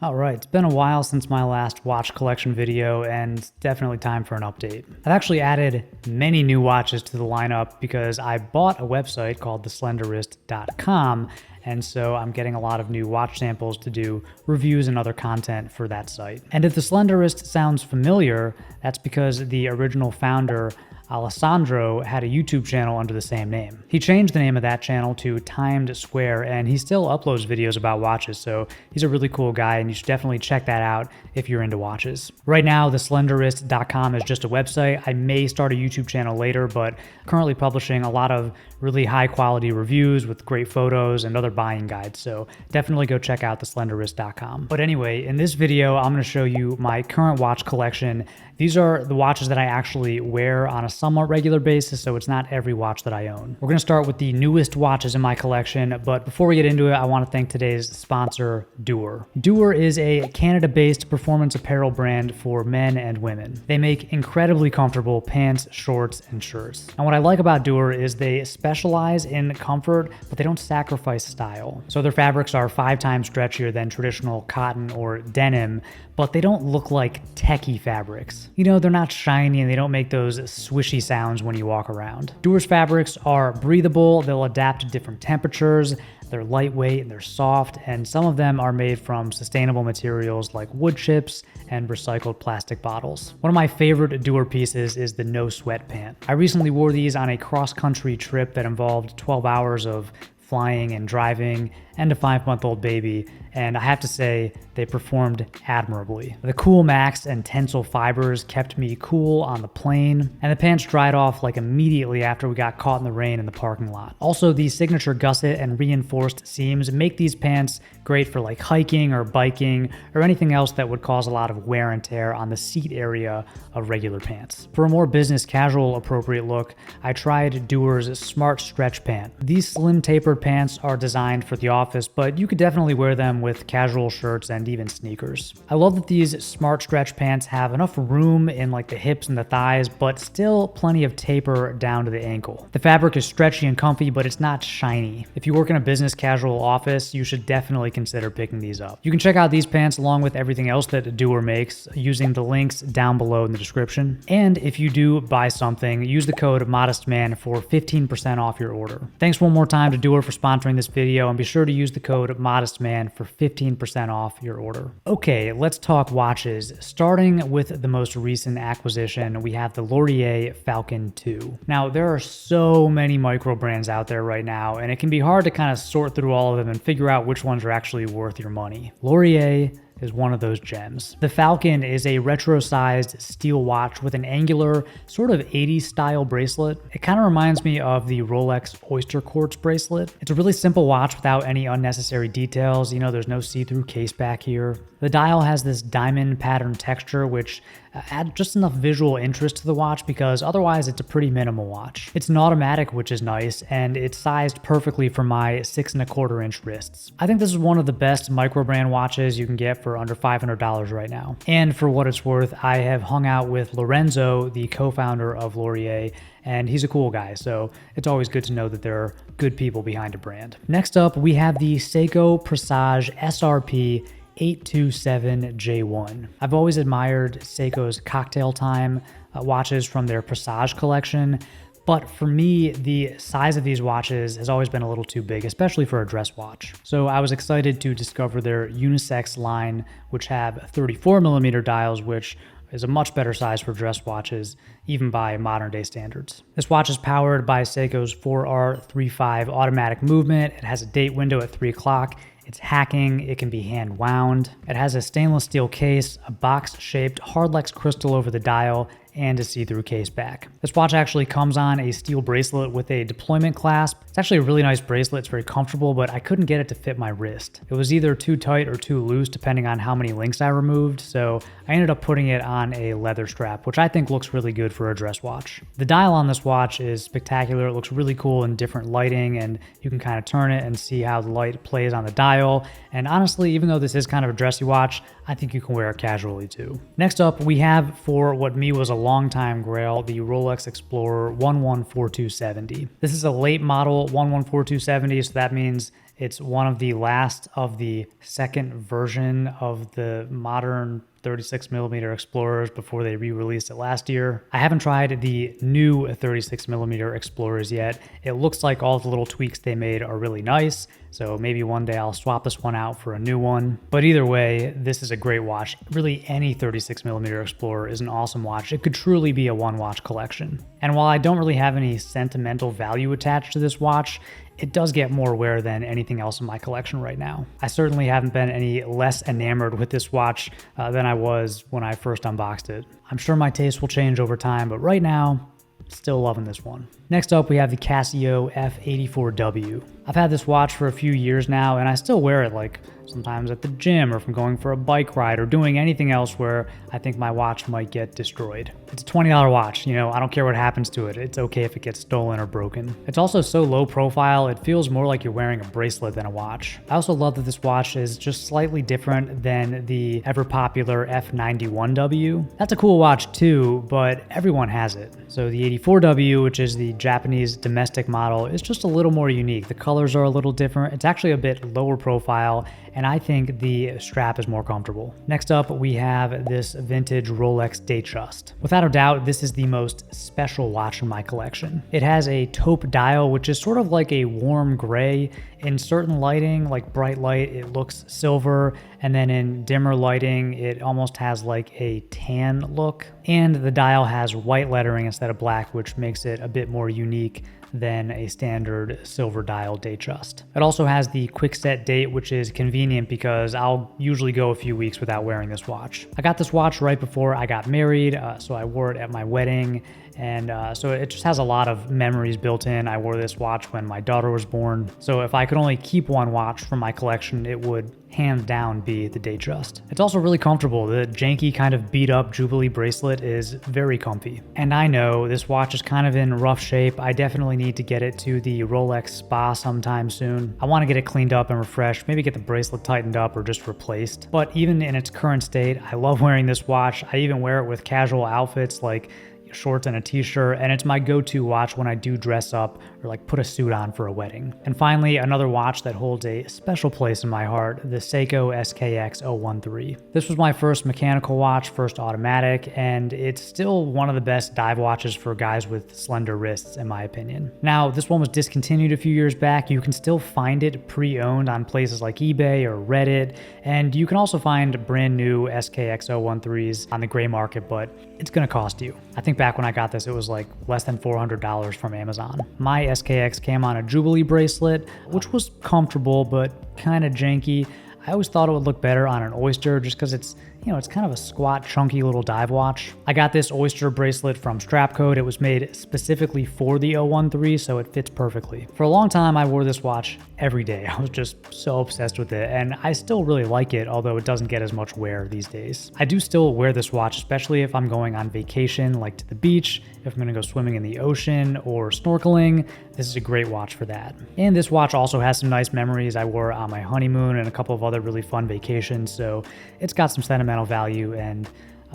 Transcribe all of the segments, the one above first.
Alright, it's been a while since my last watch collection video and definitely time for an update. I've actually added many new watches to the lineup because I bought a website called theslenderwrist.com, and so I'm getting a lot of new watch samples to do reviews and other content for that site. And if the Slender Wrist sounds familiar, that's because the original founder Alessandro had a YouTube channel under the same name. He changed the name of that channel to Timed Square, and he still uploads videos about watches, so he's a really cool guy, and you should definitely check that out if you're into watches. Right now, theslenderwrist.com is just a website. I may start a YouTube channel later, but currently publishing a lot of really high quality reviews with great photos and other buying guides, so definitely go check out theslenderwrist.com. But anyway, in this video, I'm going to show you my current watch collection. These are the watches that I actually wear on a somewhat regular basis, so it's not every watch that I own. We're going to start with the newest watches in my collection, but before we get into it, I want to thank today's sponsor, Dewar. Dewar is a Canada-based performance apparel brand for men and women. They make incredibly comfortable pants, shorts, and shirts. And what I like about Dewar is they specialize in comfort, but they don't sacrifice style. So their fabrics are 5 times stretchier than traditional cotton or denim, but they don't look like techie fabrics. You know, they're not shiny and they don't make those swishy sounds when you walk around. Dewar's fabrics are breathable, they'll adapt to different temperatures, they're lightweight and they're soft, and some of them are made from sustainable materials like wood chips and recycled plastic bottles. One of my favorite Dewar pieces is the No Sweat pant. I recently wore these on a cross-country trip that involved 12 hours of flying and driving and a 5-month-old baby, and I have to say they performed admirably. The Cool Max and tensile fibers kept me cool on the plane, and the pants dried off like immediately after we got caught in the rain in the parking lot. Also, the signature gusset and reinforced seams make these pants great for like hiking or biking or anything else that would cause a lot of wear and tear on the seat area of regular pants. For a more business casual appropriate look, I tried Dewar's Smart Stretch pant. These slim tapered pants are designed for the office, but you could definitely wear them with casual shirts and even sneakers. I love that these Smart Stretch pants have enough room in like the hips and the thighs, but still plenty of taper down to the ankle. The fabric is stretchy and comfy, but it's not shiny. If you work in a business casual office, you should definitely consider picking these up. You can check out these pants along with everything else that Dewar makes using the links down below in the description. And if you do buy something, use the code MODESTMAN for 15% off your order. Thanks one more time to Dewar for sponsoring this video, and be sure to use the code MODESTMAN for 15% off your order. Okay, let's talk watches. Starting with the most recent acquisition, we have the Laurier Falcon II. Now, there are so many micro brands out there right now, and it can be hard to kind of sort through all of them and figure out which ones are actually worth your money. Laurier is one of those gems. The Falcon is a retro-sized steel watch with an angular, sort of 80s style bracelet. It kind of reminds me of the Rolex Oyster Quartz bracelet. It's a really simple watch without any unnecessary details. You know, there's no see-through case back here. The dial has this diamond pattern texture, which adds just enough visual interest to the watch because otherwise it's a pretty minimal watch. It's an automatic, which is nice, and it's sized perfectly for my 6¼ inch wrists. I think this is one of the best micro brand watches you can get for under $500 right now. And for what it's worth, I have hung out with Lorenzo, the co-founder of Laurier, and he's a cool guy, so it's always good to know that there are good people behind a brand. Next up, we have the Seiko Presage SRP 827J1. I've always admired Seiko's Cocktail Time watches from their Presage collection, but for me, the size of these watches has always been a little too big, especially for a dress watch. So I was excited to discover their unisex line, which have 34mm dials, which is a much better size for dress watches, even by modern day standards. This watch is powered by Seiko's 4R35 automatic movement. It has a date window at 3 o'clock. It's hacking, it can be hand wound. It has a stainless steel case, a box-shaped Hardlex crystal over the dial, and a see-through case back. This watch actually comes on a steel bracelet with a deployment clasp. It's actually a really nice bracelet, it's very comfortable, but I couldn't get it to fit my wrist. It was either too tight or too loose depending on how many links I removed, so I ended up putting it on a leather strap, which I think looks really good for a dress watch. The dial on this watch is spectacular. It looks really cool in different lighting, and you can kind of turn it and see how the light plays on the dial. And honestly, even though this is kind of a dressy watch, I think you can wear it casually too. Next up, we have, for what me was a longtime grail, the Rolex Explorer 114270. This is a late model 114270, so that means It's one of the last of the second version of the modern 36mm Explorers before they re-released it last year. I haven't tried the new 36mm Explorers yet. It looks like all the little tweaks they made are really nice, so maybe one day I'll swap this one out for a new one. But either way, this is a great watch. Really, any 36mm Explorer is an awesome watch. It could truly be a one-watch collection. And while I don't really have any sentimental value attached to this watch, it does get more wear than anything else in my collection right now. I certainly haven't been any less enamored with this watch than I was when I first unboxed it. I'm sure my taste will change over time, but right now, still loving this one. Next up, we have the Casio F84W. I've had this watch for a few years now, and I still wear it like sometimes at the gym or if I'm going for a bike ride or doing anything else where I think my watch might get destroyed. It's a $20 watch, you know, I don't care what happens to it. It's okay if it gets stolen or broken. It's also so low profile, it feels more like you're wearing a bracelet than a watch. I also love that this watch is just slightly different than the ever popular F91W. That's a cool watch too, but everyone has it. So the 84W, which is the Japanese domestic model, is just a little more unique. The colors are a little different. It's actually a bit lower profile, and I think the strap is more comfortable. Next up, we have this vintage Rolex Datejust. Without a doubt, this is the most special watch in my collection. It has a taupe dial, which is sort of like a warm gray. In certain lighting, like bright light, it looks silver, and then in dimmer lighting, it almost has like a tan look. And the dial has white lettering instead of black, which makes it a bit more unique than a standard silver dial Datejust. It also has the quick set date, which is convenient because I'll usually go a few weeks without wearing this watch. I got this watch right before I got married, so I wore it at my wedding, and so it just has a lot of memories built in. I wore this watch when my daughter was born, so if I could only keep one watch from my collection, it would hands down be the Datejust. It's also really comfortable. The janky kind of beat up Jubilee bracelet is very comfy. And I know this watch is kind of in rough shape. I definitely need to get it to the Rolex spa sometime soon. I want to get it cleaned up and refreshed, maybe get the bracelet tightened up or just replaced. But even in its current state, I love wearing this watch. I even wear it with casual outfits like shorts and a t-shirt, and it's my go-to watch when I do dress up or like put a suit on for a wedding. And finally, another watch that holds a special place in my heart, the Seiko SKX013. This was my first mechanical watch, first automatic, and it's still one of the best dive watches for guys with slender wrists, in my opinion. Now, this one was discontinued a few years back. You can still find it pre-owned on places like eBay or Reddit, and you can also find brand new SKX013s on the gray market, but it's gonna cost you. I think back when I got this, it was like less than $400 from Amazon. My SKX came on a Jubilee bracelet, which was comfortable, but kind of janky. I always thought it would look better on an Oyster just because it's, you know, it's kind of a squat, chunky little dive watch. I got this Oyster bracelet from Strapcode. It was made specifically for the 013, so it fits perfectly. For a long time, I wore this watch every day. I was just so obsessed with it, and I still really like it, although it doesn't get as much wear these days. I do still wear this watch, especially if I'm going on vacation, like to the beach, if I'm gonna go swimming in the ocean or snorkeling. This is a great watch for that. And this watch also has some nice memories. I wore it on my honeymoon and a couple of other really fun vacations, so it's got some sentimental value, and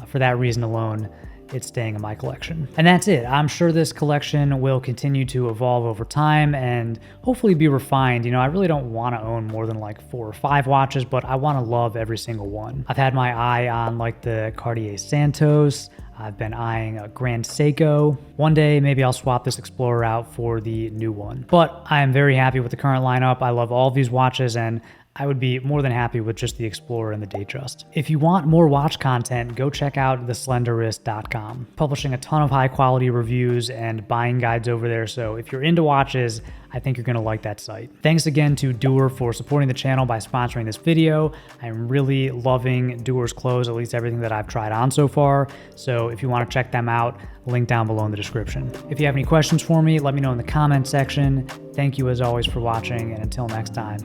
for that reason alone, it's staying in my collection. And that's it. I'm sure this collection will continue to evolve over time and hopefully be refined. You know, I really don't want to own more than like 4 or 5 watches, but I want to love every single one. I've had my eye on like the Cartier Santos. I've been eyeing a Grand Seiko. One day, maybe I'll swap this Explorer out for the new one. But I am very happy with the current lineup. I love all of these watches, and I would be more than happy with just the Explorer and the Datejust. If you want more watch content, go check out theslenderwrist.com. Publishing a ton of high quality reviews and buying guides over there, so if you're into watches, I think you're gonna like that site. Thanks again to Dewar for supporting the channel by sponsoring this video. I'm really loving Dewar's clothes, at least everything that I've tried on so far. So if you wanna check them out, link down below in the description. If you have any questions for me, let me know in the comment section. Thank you as always for watching, and until next time,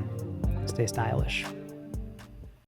stay stylish.